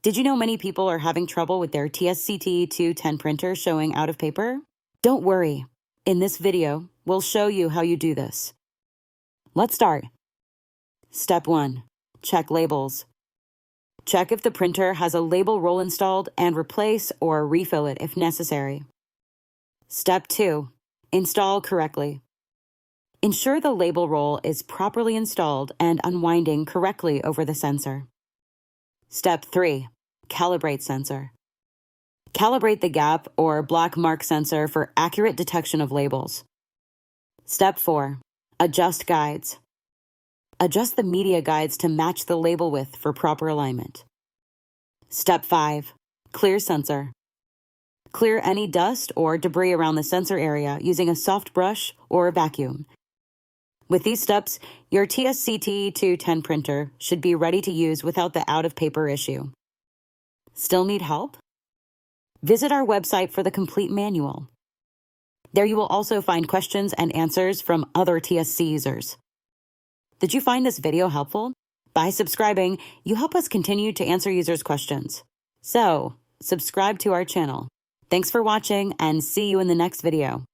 Did you know many people are having trouble with their TSC TE210 printer showing out of paper? Don't worry. In this video, we'll show you how you do this. Let's start. Step 1. Check labels. Check if the printer has a label roll installed and replace or refill it if necessary. Step 2. Install correctly. Ensure the label roll is properly installed and unwinding correctly over the sensor. Step 3. Calibrate sensor. Calibrate the gap or black mark sensor for accurate detection of labels. Step 4. Adjust guides. Adjust the media guides to match the label width for proper alignment. Step 5. Clear sensor. Clear any dust or debris around the sensor area using a soft brush or a vacuum. With these steps, your TSC TE210 printer should be ready to use without the out-of-paper issue. Still need help? Visit our website for the complete manual. There you will also find questions and answers from other TSC users. Did you find this video helpful? By subscribing, you help us continue to answer users' questions. So, subscribe to our channel. Thanks for watching and see you in the next video.